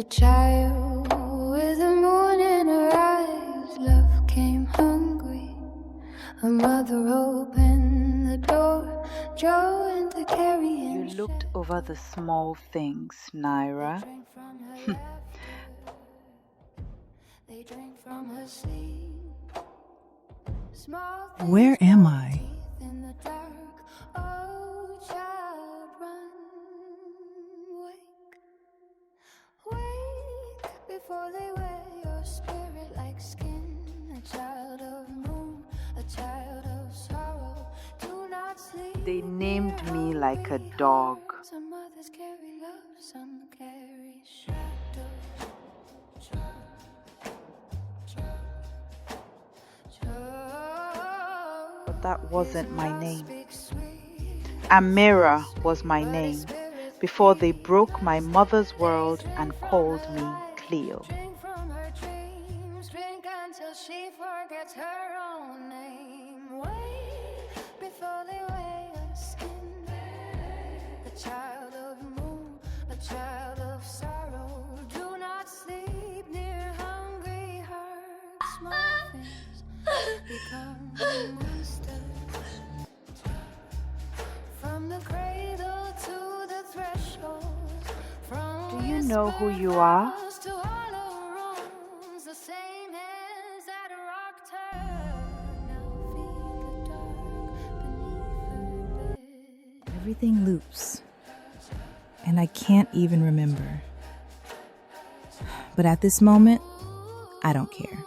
child with the moon in her eyes. Love came hungry. Her mother opened the door, Joe the carrying. You looked over the small things, Nyra. They drank from her sleep. Where am I? In the dark, oh child, run, wake before they wear your spirit like skin. A child of moon, a child of sorrow. Do not sleep. They named me like a dog. Some mothers carry love, some carry shadows. But that wasn't my name. Amira was my name before they broke my mother's world and called me Cleo. Drink from her dreams, drink until she forgets her own name. Wait before they wear your skin. A child of moon, a child of sorrow. Do not sleep near hungry hearts. Small things become monsters. From the cradle to the threshold. Do you know who you are? To hollow rooms, the same hands that rocked her now feel the dark beneath her bed. Everything loops, and I can't even remember. But at this moment, I don't care.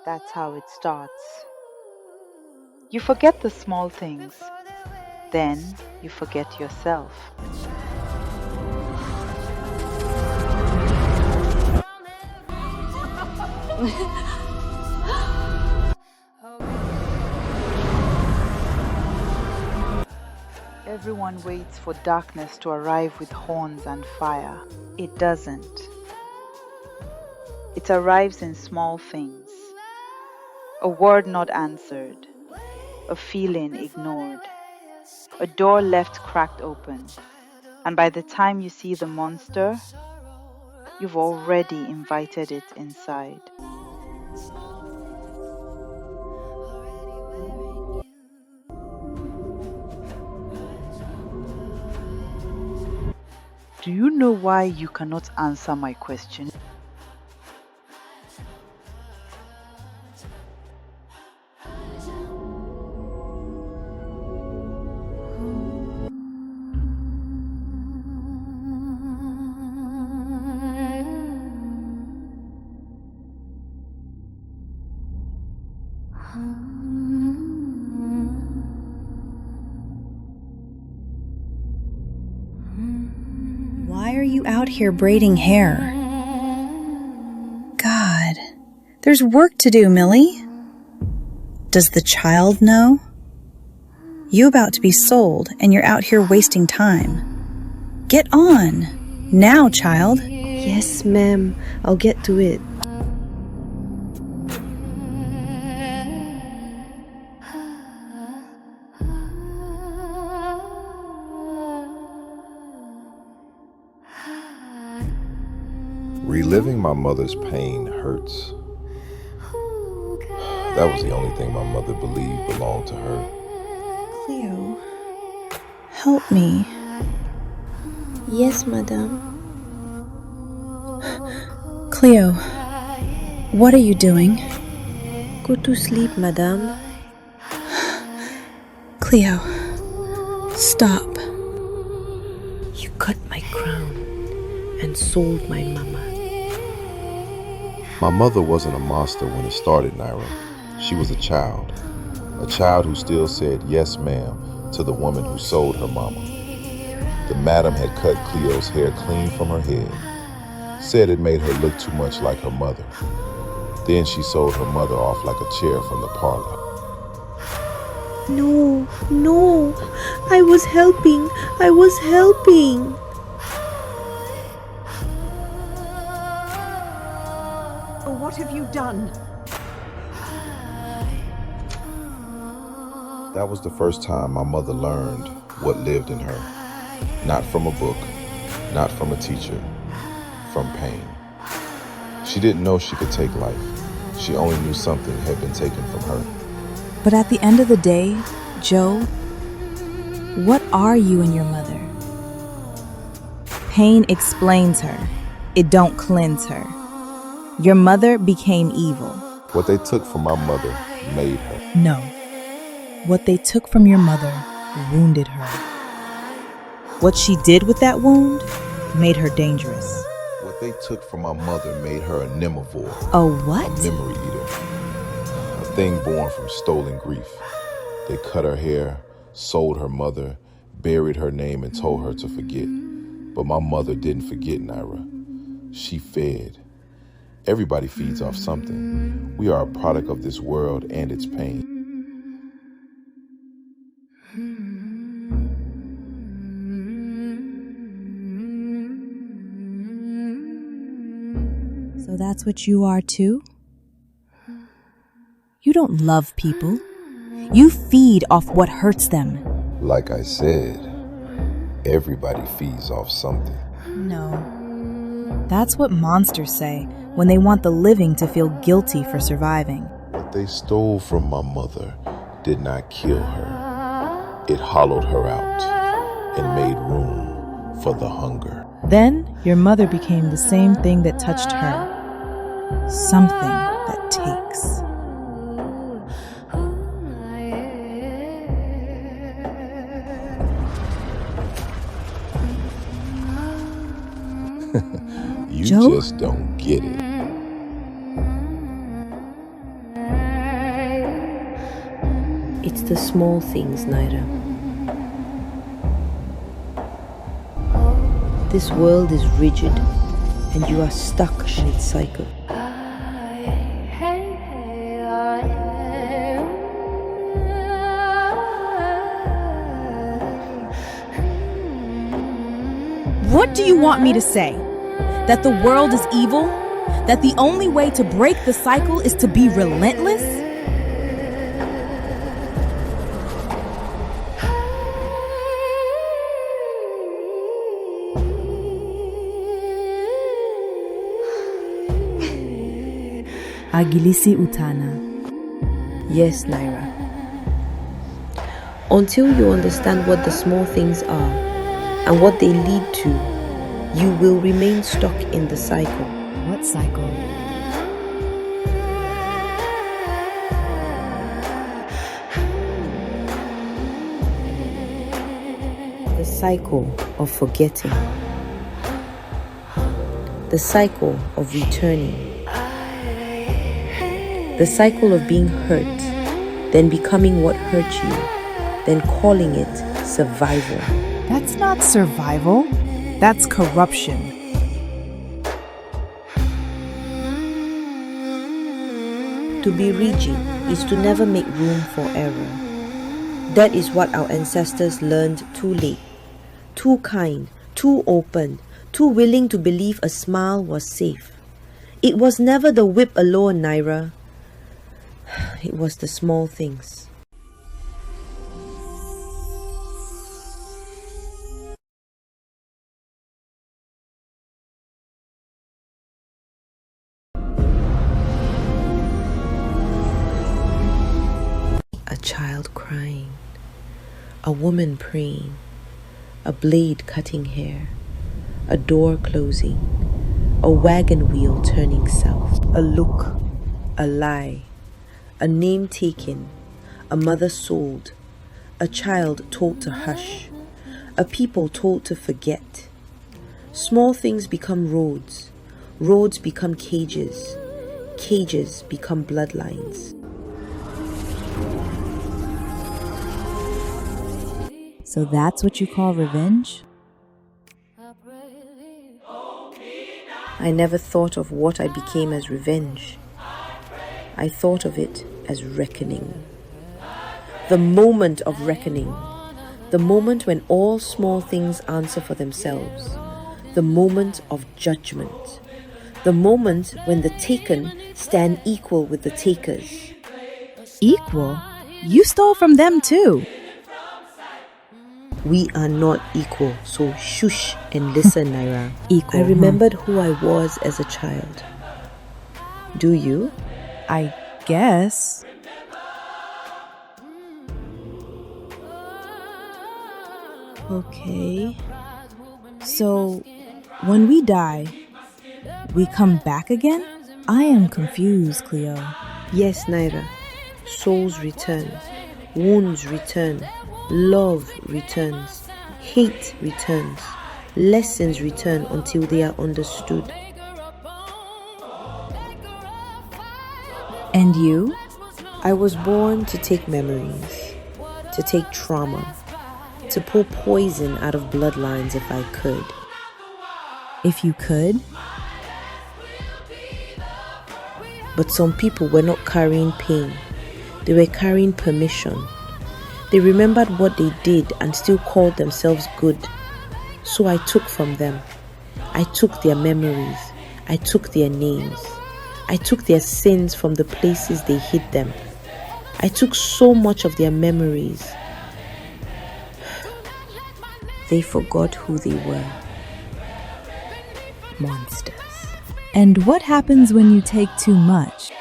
That's how it starts. You forget the small things, then you forget yourself. Everyone waits for darkness to arrive with horns and fire. It doesn't. It arrives in small things. A word not answered. A feeling ignored. A door left cracked open. And by the time you see the monster, you've already invited it inside. Do you know why you cannot answer my question? Why are you out here braiding hair? God, there's work to do, Millie. Does the child know? You about to be sold and you're out here wasting time. Get on. Now, child. Yes, ma'am. I'll get to it. Reliving my mother's pain hurts. That was the only thing my mother believed belonged to her. Cleo, help me. Yes, madame. Cleo, what are you doing? Go to sleep, madame. Cleo, stop. You cut my crown and sold my mama. My mother wasn't a monster when it started, Nyra. She was a child who still said yes, ma'am, to the woman who sold her mama. The madam had cut Cleo's hair clean from her head, said it made her look too much like her mother. Then she sold her mother off like a chair from the parlor. No, I was helping. What have you done? That was the first time my mother learned what lived in her. Not from a book, Not from a teacher, from pain. She didn't know she could take life. She only knew something had been taken from her. But at the end of the day, Joe, what are you and your mother? Pain explains her. It don't cleanse her. Your mother became evil. What they took from my mother made her. No. What they took from your mother wounded her. What she did with that wound made her dangerous. What they took from my mother made her a nimivore. A what? A memory eater. A thing born from stolen grief. They cut her hair, sold her mother, buried her name and told her to forget. But my mother didn't forget, Nyra. She fed. Everybody feeds off something. We are a product of this world and its pain. So that's what you are too? You don't love people. You feed off what hurts them. Like I said, everybody feeds off something. No. That's what monsters say when they want the living to feel guilty for surviving. What they stole from my mother did not kill her. It hollowed her out and made room for the hunger. Then your mother became the same thing that touched her. Something that takes. You Joe? just don't get it. It's the small things, Nyra. This world is rigid, and you are stuck in its cycle. What do you want me to say? That the world is evil? That the only way to break the cycle is to be relentless? Agilisi Utana. Yes, Nyra. Until you understand what the small things are and what they lead to, you will remain stuck in the cycle. What cycle? The cycle of forgetting. The cycle of returning. The cycle of being hurt, then becoming what hurt you, then calling it survival. That's not survival. That's corruption. To be rigid is to never make room for error. That is what our ancestors learned too late. Too kind, too open, too willing to believe a smile was safe. It was never the whip alone, Nyra. It was the small things. A child crying, a woman praying, a blade cutting hair, a door closing, a wagon wheel turning south, a look, a lie, a name taken, a mother sold, a child told to hush, a people told to forget. Small things become roads, roads become cages, cages become bloodlines. So that's what you call revenge? I never thought of what I became as revenge. I thought of it as reckoning. The moment of reckoning. The moment when all small things answer for themselves. The moment of judgment. The moment when the taken stand equal with the takers. Equal? You stole from them too. We are not equal, so shush and listen, Nyra. Equal, I remembered who I was as a child. Do you? I guess. Okay. So, when we die, we come back again? I am confused, Cleo. Yes, Nyra. Souls return. Wounds return. Love returns. Hate returns. Lessons return until they are understood. And you? I was born to take memories, to take trauma, to pull poison out of bloodlines if I could. If you could? But some people were not carrying pain. They were carrying permission. They remembered what they did and still called themselves good. So I took from them. I took their memories. I took their names. I took their sins from the places they hid them. I took so much of their memories. They forgot who they were. Monsters. And what happens when you take too much?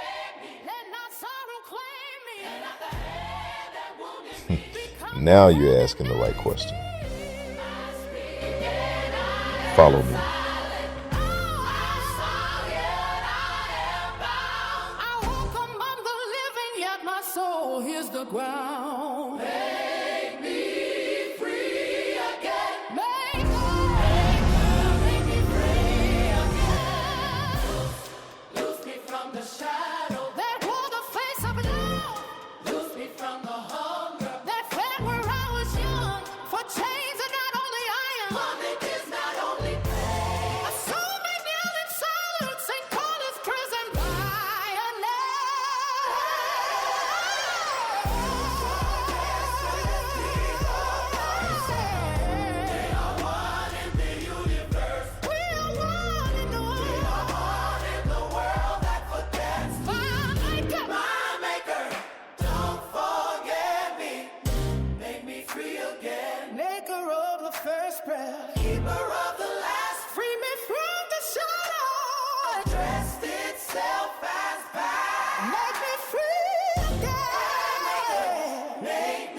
Now you're asking the right question. Follow me. Here's the ground. Make me free again. Make me free again. Loose me from the shadow that wore the face of love. Loose me from the hunger that fed where I was young. For chains are not only iron, bondage is not only pain. A soul may kneel in silence and call his prison violence. Keeper of the last, free me from the shadow.